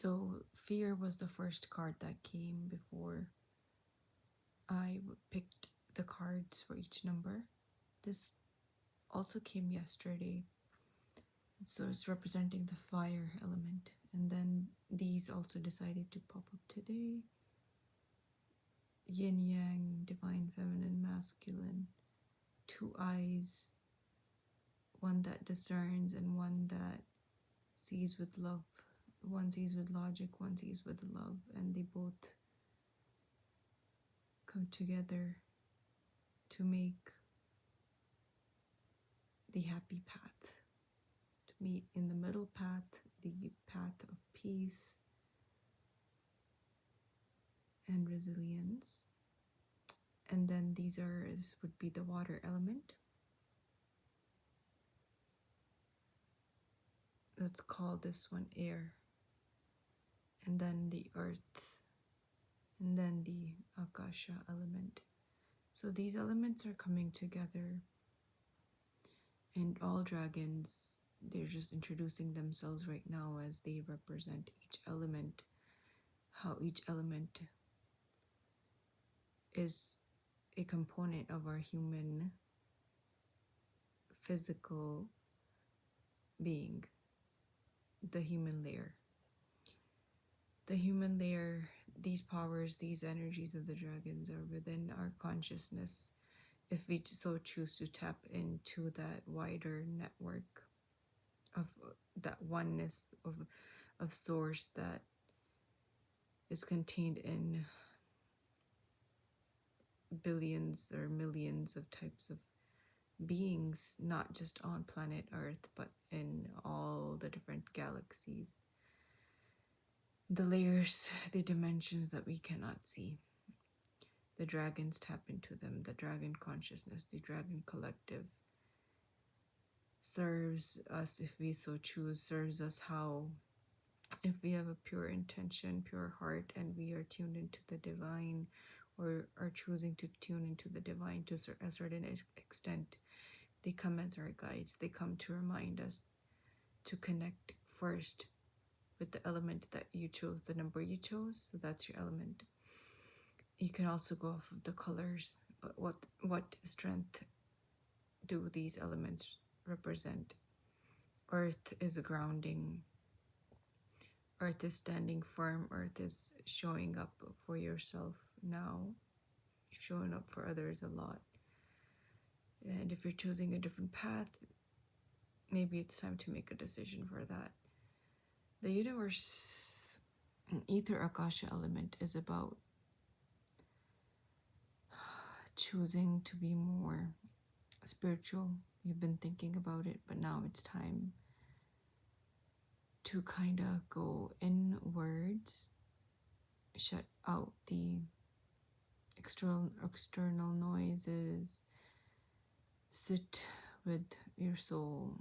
So fear was the first card that came before I picked the cards for each number. This also came yesterday. So it's representing the fire element. And then these also decided to pop up today. Yin yang, divine feminine, masculine, two eyes, one that discerns and one that sees with love. One sees with logic, one sees with love, and they both come together to make the happy path, to meet in the middle path, the path of peace and resilience. And then this would be the water element. Let's call this one air. And then the earth. And then the Akasha element. So these elements are coming together. And all dragons, they're just introducing themselves right now as they represent each element. How each element is a component of our human physical being, the human layer. The human layer, these powers, these energies of the dragons are within our consciousness if we so choose to tap into that wider network of that oneness of source that is contained in billions or millions of types of beings, not just on planet Earth, but in all the different galaxies. The layers, the dimensions that we cannot see. The dragons tap into them. The dragon consciousness, the dragon collective serves us, if we so choose, serves us how? If we have a pure intention, pure heart, and we are tuned into the divine, or are choosing to tune into the divine to a certain extent, they come as our guides. They come to remind us to connect first with the element that you chose, the number you chose. So that's your element. You can also go off of the colors, but what strength do these elements represent? Earth is a grounding. Earth is standing firm. Earth is showing up for yourself now, showing up for others a lot. And if you're choosing a different path, maybe it's time to make a decision for that. The universe, ether Akasha element, is about choosing to be more spiritual. You've been thinking about it, but now it's time to kind of go inwards, shut out the external noises, sit with your soul,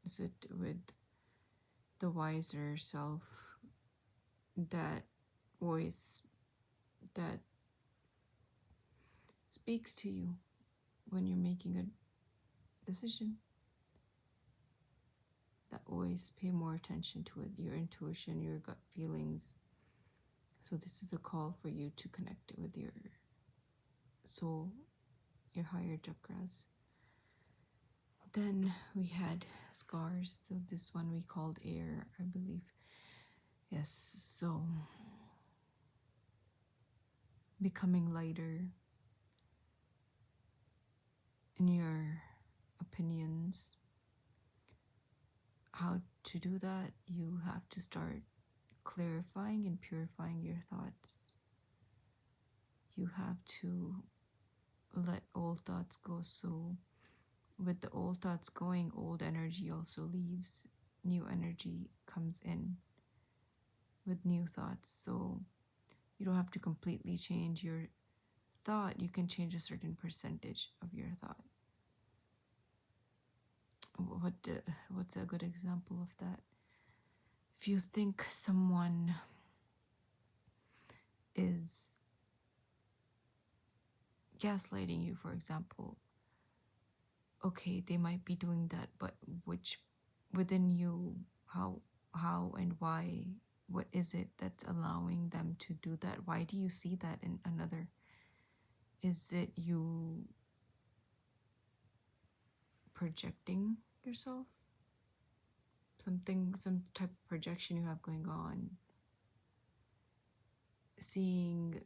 sit with the wiser self, that voice that speaks to you when you're making a decision. That always pay more attention to it, your intuition, your gut feelings. So this is a call for you to connect with your soul, your higher chakras. Then we had scars. So this one we called air, I believe. Yes, so becoming lighter in your opinions. How to do that? You have to start clarifying and purifying your thoughts. You have to let old thoughts go. So with the old thoughts going, old energy also leaves. New energy comes in with new thoughts. So you don't have to completely change your thought. You can change a certain percentage of your thought. What's a good example of that? If you think someone is gaslighting you, for example, okay, they might be doing that, but which within you, how and why What is it that's allowing them to do that? Why do you see that in another? Is it you projecting yourself? Something, some type of projection you have going on. Seeing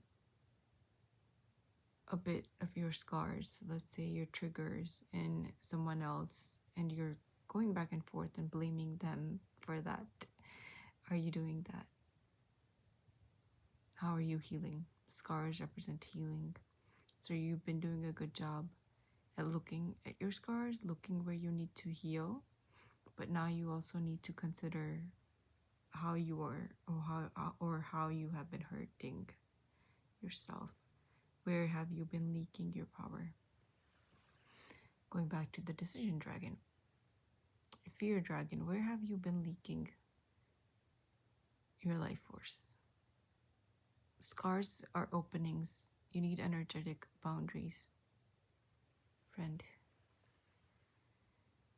a bit of your scars, let's say your triggers, in someone else, and you're going back and forth and blaming them for that. Are you doing that? How are you healing? Scars represent healing. So you've been doing a good job at looking at your scars, looking where you need to heal, but now you also need to consider how you are, or how you have been hurting yourself. Where have you been leaking your power? Going back to the decision dragon, fear dragon, where have you been leaking your life force? Scars are openings. You need energetic boundaries, friend.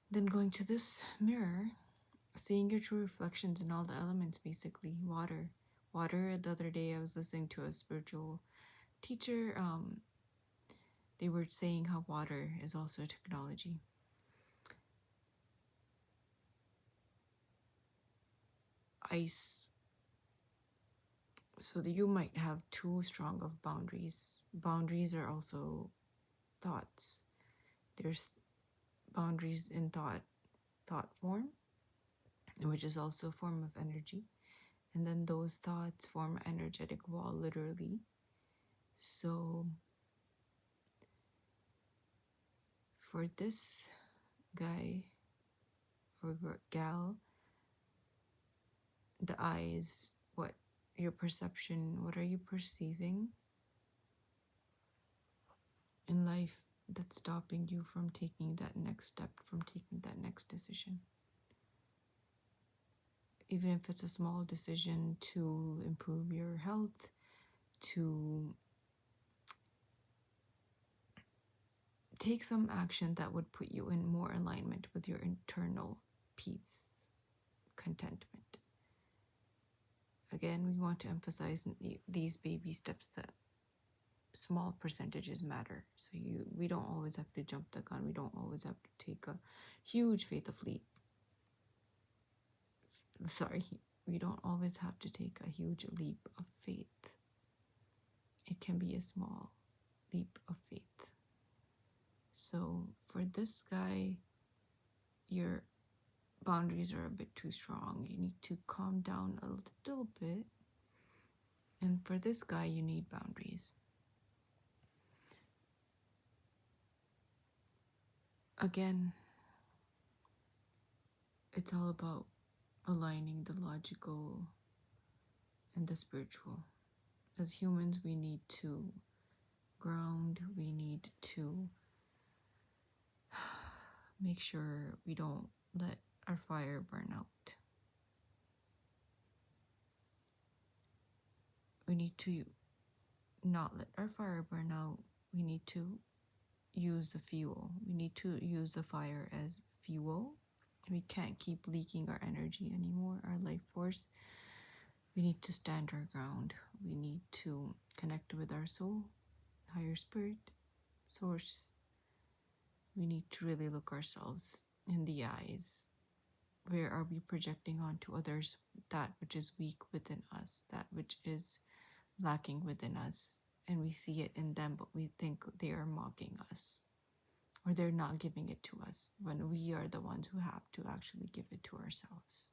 Then going to this mirror, seeing your true reflections in all the elements, basically. Water. The other day I was listening to a spiritual teacher. They were saying how water is also a technology. Ice. So that you might have too strong of boundaries. Boundaries are also thoughts. There's boundaries in thought form, which is also a form of energy. And then those thoughts form an energetic wall, literally. So for this guy or gal, the eyes, what your perception, what are you perceiving in life that's stopping you from taking that next step, from taking that next decision? Even if it's a small decision to improve your health, to take some action that would put you in more alignment with your internal peace, contentment. Again, we want to emphasize these baby steps, that small percentages matter. So we don't always have to jump the gun. We don't always have to take a huge faith of leap. Sorry, we don't always have to take a huge leap of faith. It can be a small leap of faith. So for this guy, your boundaries are a bit too strong. You need to calm down a little bit. And for this guy, you need boundaries. Again, it's all about aligning the logical and the spiritual. As humans, we need to ground, we need to make sure we don't let our fire burn out. We need to not let our fire burn out. We need to use the fuel. We need to use the fire as fuel. We can't keep leaking our energy anymore, our life force. We need to stand our ground. We need to connect with our soul, higher spirit, source. We need to really look ourselves in the eyes. Where are we projecting onto others that which is weak within us, that which is lacking within us, and we see it in them, but we think they are mocking us, or they're not giving it to us, when we are the ones who have to actually give it to ourselves.